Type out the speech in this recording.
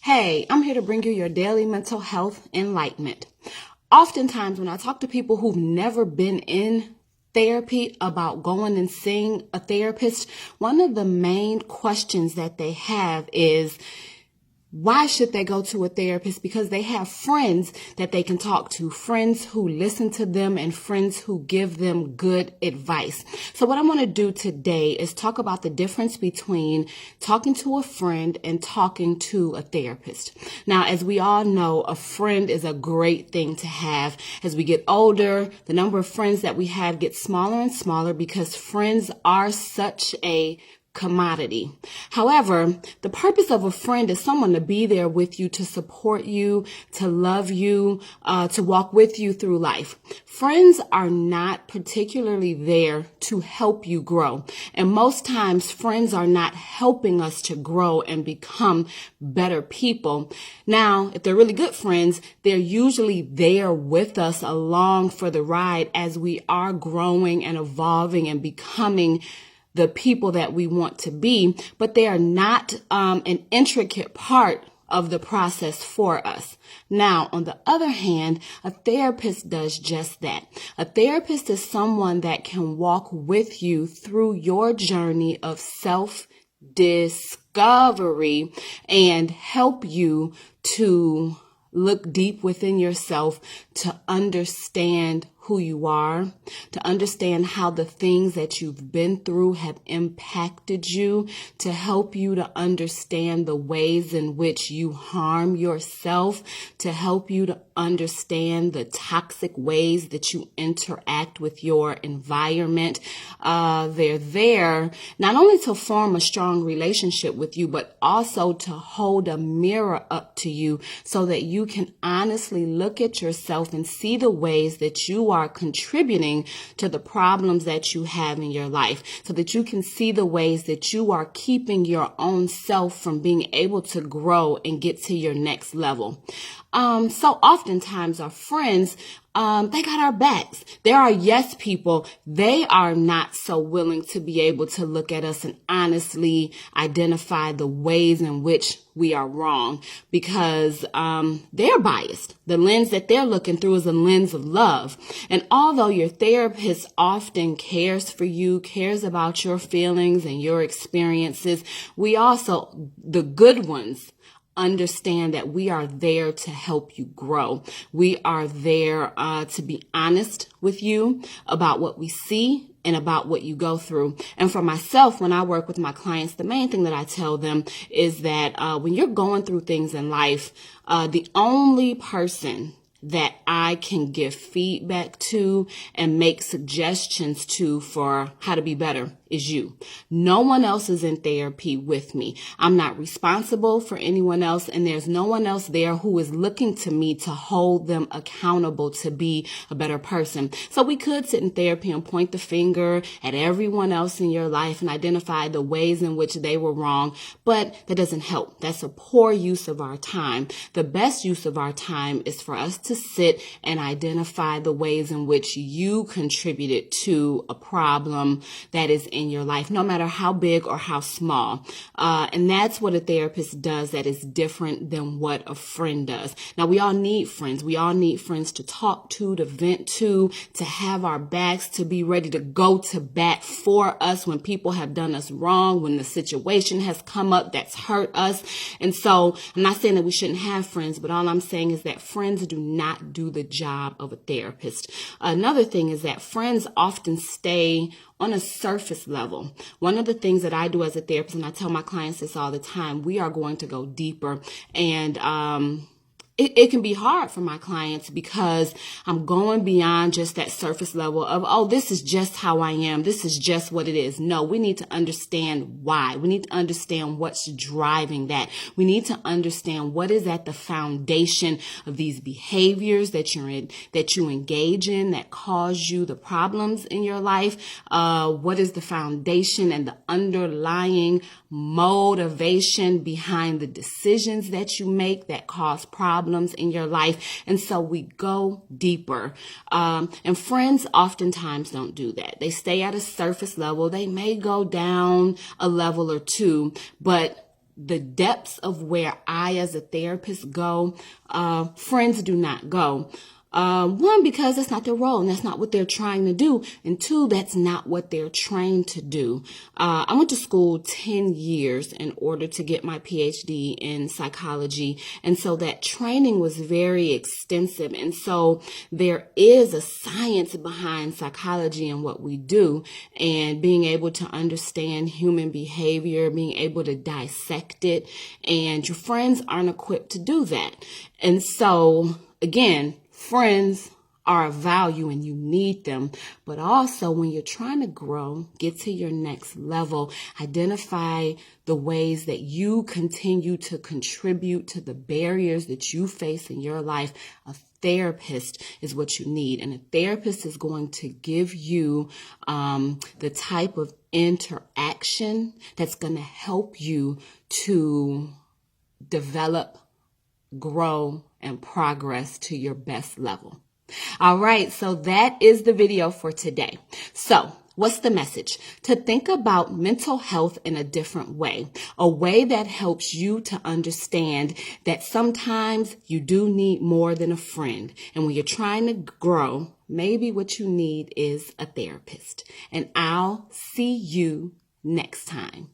Hey, I'm here to bring you your daily mental health enlightenment. Oftentimes, when I talk to people who've never been in therapy about going and seeing a therapist, one of the main questions that they have is, why should they go to a therapist? Because they have friends that they can talk to, friends who listen to them and friends who give them good advice. So what I'm going to do today is talk about the difference between talking to a friend and talking to a therapist. Now, as we all know, a friend is a great thing to have. As we get older, the number of friends that we have gets smaller and smaller because friends are such a commodity. However, the purpose of a friend is someone to be there with you, to support you, to love you, to walk with you through life. Friends are not particularly there to help you grow. And most times, friends are not helping us to grow and become better people. Now, if they're really good friends, they're usually there with us along for the ride as we are growing and evolving and becoming the people that we want to be, but they are not an intricate part of the process for us. Now, on the other hand, a therapist does just that. A therapist is someone that can walk with you through your journey of self-discovery and help you to look deep within yourself, to understand who you are, to understand how the things that you've been through have impacted you, to help you to understand the ways in which you harm yourself, to help you to understand the toxic ways that you interact with your environment. They're there not only to form a strong relationship with you, but also to hold a mirror up to you so that you can honestly look at yourself and see the ways that you are contributing to the problems that you have in your life, so that you can see the ways that you are keeping your own self from being able to grow and get to your next level. So oftentimes our friends, they got our backs. There are yes people. They are not so willing to be able to look at us and honestly identify the ways in which we are wrong because they're biased. The lens that they're looking through is a lens of love. And although your therapist often cares for you, cares about your feelings and your experiences, we also, the good ones, understand that we are there to help you grow. We are there to be honest with you about what we see and about what you go through. And for myself, when I work with my clients, the main thing that I tell them is that when you're going through things in life, the only person that I can give feedback to and make suggestions to for how to be better is you. No one else is in therapy with me. I'm not responsible for anyone else, and there's no one else there who is looking to me to hold them accountable to be a better person. So we could sit in therapy and point the finger at everyone else in your life and identify the ways in which they were wrong, but that doesn't help. That's a poor use of our time. The best use of our time is for us to sit and identify the ways in which you contributed to a problem that is in your life, no matter how big or how small. And that's what a therapist does that is different than what a friend does. Now, we all need friends. We all need friends to talk to vent to have our backs, to be ready to go to bat for us when people have done us wrong, when the situation has come up that's hurt us. And so I'm not saying that we shouldn't have friends, but all I'm saying is that friends do not do the job of a therapist. Another thing is that friends often stay on a surface level. One of the things that I do as a therapist, and I tell my clients this all the time, we are going to go deeper. And it can be hard for my clients because I'm going beyond just that surface level of, oh, this is just how I am. This is just what it is. No, we need to understand why. We need to understand what's driving that. We need to understand what is at the foundation of these behaviors that you engage in that cause you the problems in your life. What is the foundation and the underlying motivation behind the decisions that you make that cause problems in your life. And so we go deeper. And friends oftentimes don't do that. They stay at a surface level. They may go down a level or two, but the depths of where I as a therapist go, friends do not go. One, because that's not their role and that's not what they're trying to do. And two, that's not what they're trained to do. I went to school 10 years in order to get my PhD in psychology. And so that training was very extensive. And so there is a science behind psychology and what we do, and being able to understand human behavior, being able to dissect it. And your friends aren't equipped to do that. And so, again, friends are of value and you need them, but also when you're trying to grow, get to your next level, identify the ways that you continue to contribute to the barriers that you face in your life. A therapist is what you need, and a therapist is going to give you the type of interaction that's going to help you to develop, grow, and progress to your best level. All right, so that is the video for today. So what's the message? To think about mental health in a different way, a way that helps you to understand that sometimes you do need more than a friend. And when you're trying to grow, maybe what you need is a therapist. And I'll see you next time.